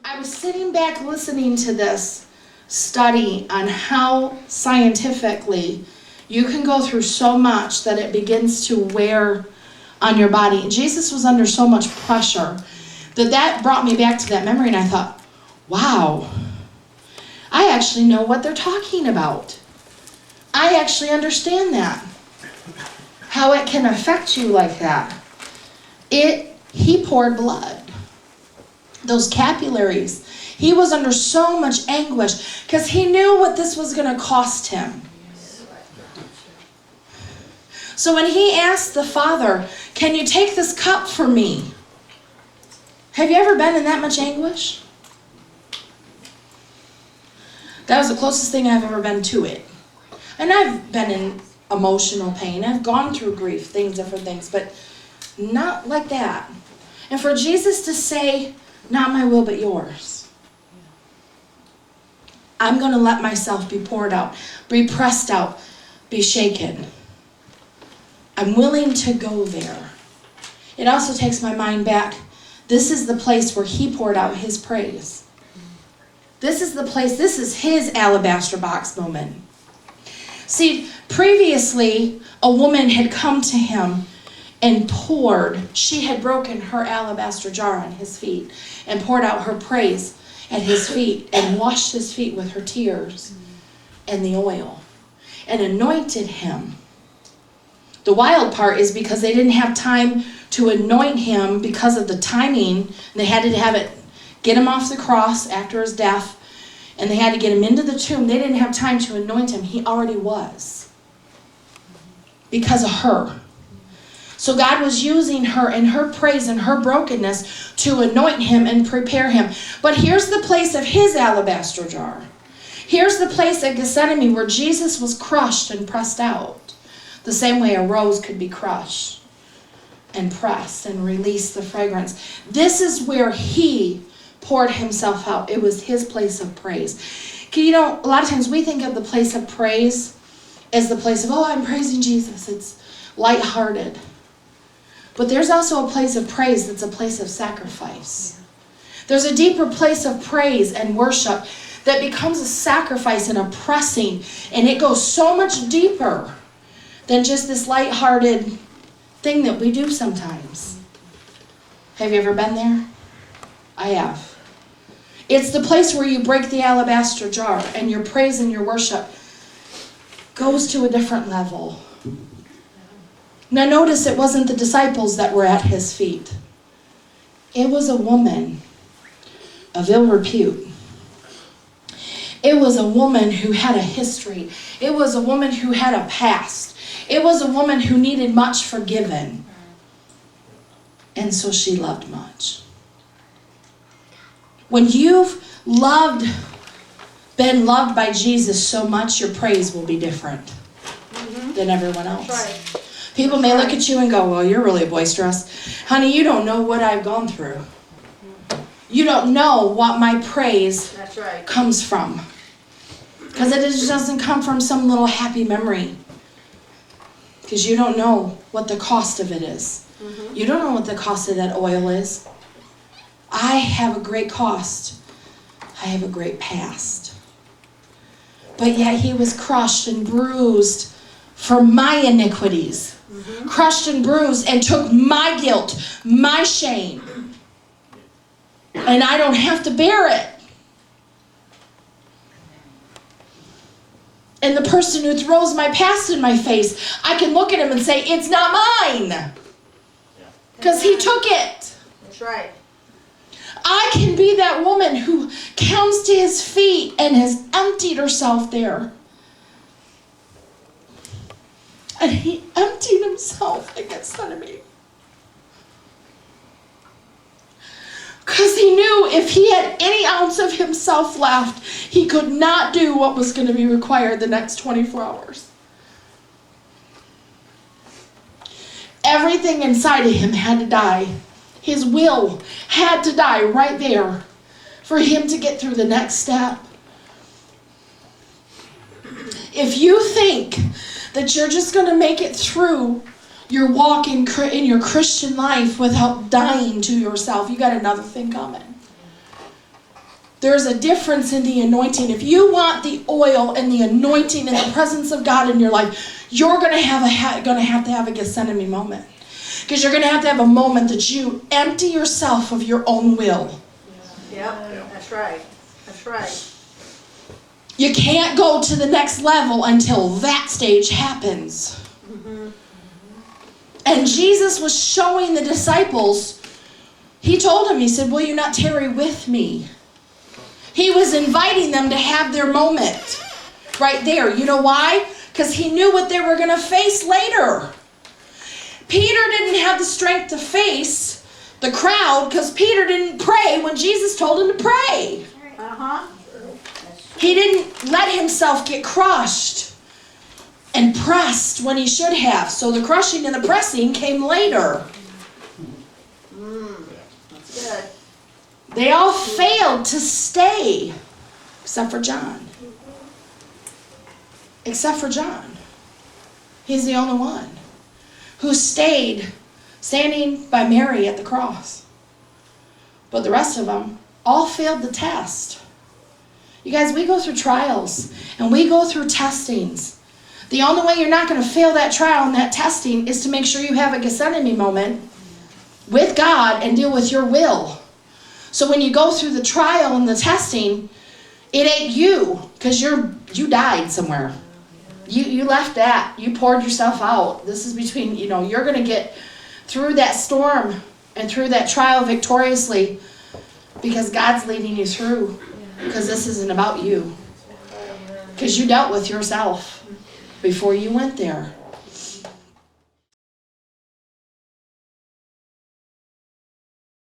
I was sitting back listening to this study on how scientifically you can go through so much that it begins to wear on your body. Jesus was under so much pressure that brought me back to that memory, and I thought, wow, I actually know what they're talking about. I actually understand that. How it can affect you like that. He poured blood. Those capillaries. He was under so much anguish because he knew what this was going to cost him. So when he asked the Father, can you take this cup from me? Have you ever been in that much anguish? That was the closest thing I've ever been to it. And I've been in emotional pain. I've gone through grief, different things, but not like that. And for Jesus to say, not my will but yours. I'm going to let myself be poured out, be pressed out, be shaken. I'm willing to go there. It also takes my mind back. This is the place where he poured out his praise. This is the place, this is his alabaster box moment. See, previously, a woman had come to him and she had broken her alabaster jar on his feet and poured out her praise at his feet and washed his feet with her tears and the oil and anointed him. The wild part is because they didn't have time to anoint him because of the timing. They had to get him off the cross after his death, and they had to get him into the tomb. They didn't have time to anoint him. He already was because of her. So God was using her and her praise and her brokenness to anoint him and prepare him. But here's the place of his alabaster jar. Here's the place at Gethsemane where Jesus was crushed and pressed out. The same way a rose could be crushed and pressed and release the fragrance. This is where he poured himself out. It was his place of praise. A lot of times we think of the place of praise as the place of, I'm praising Jesus. It's lighthearted. But there's also a place of praise that's a place of sacrifice. There's a deeper place of praise and worship that becomes a sacrifice and a pressing, and it goes so much deeper than just this lighthearted thing that we do sometimes. Have you ever been there? I have. It's the place where you break the alabaster jar and your praise and your worship goes to a different level. Now notice it wasn't the disciples that were at his feet. It was a woman of ill repute. It was a woman who had a history. It was a woman who had a past. It was a woman who needed much forgiven. And so she loved much. When you've been loved by Jesus so much, your praise will be different than everyone else. That's right. People may look at you and go, well, you're really boisterous. Honey, you don't know what I've gone through. You don't know what my praise comes from. Because it just doesn't come from some little happy memory. Because you don't know what the cost of it is. You don't know what the cost of that oil is. I have a great cost. I have a great past. But yet he was crushed and bruised for my iniquities. Crushed and bruised and took my guilt, my shame. And I don't have to bear it. And the person who throws my past in my face, I can look at him and say, it's not mine. Because he took it. That's right. I can be that woman who comes to his feet and has emptied herself there. And he emptied himself at Gethsemane. Because he knew if he had any ounce of himself left, he could not do what was going to be required the next 24 hours. Everything inside of him had to die. His will had to die right there for him to get through the next step. If you think that you're just going to make it through your walk in your Christian life without dying to yourself, you got another thing coming. There's a difference in the anointing. If you want the oil and the anointing and the presence of God in your life, you're going to have to have a Gethsemane moment. Because you're going to have a moment that you empty yourself of your own will. Yep, that's right. That's right. You can't go to the next level until that stage happens. Mm-hmm. And Jesus was showing the disciples, he told them, he said, will you not tarry with me? He was inviting them to have their moment right there. You know why? Because he knew what they were going to face later. Peter didn't have the strength to face the crowd because Peter didn't pray when Jesus told him to pray. Uh-huh. He didn't let himself get crushed and pressed when he should have. So the crushing and the pressing came later. That's good. They all failed to stay, except for John. Except for John. He's the only one who stayed standing by Mary at the cross. But the rest of them all failed the test. You guys, we go through trials and we go through testings. The only way you're not going to fail that trial and that testing is to make sure you have a Gethsemane moment with God and deal with your will. So when you go through the trial and the testing, it ain't you, because you died somewhere. You left that. You poured yourself out. This is between, you're going to get through that storm and through that trial victoriously because God's leading you through. Because this isn't about you. Because you dealt with yourself before you went there.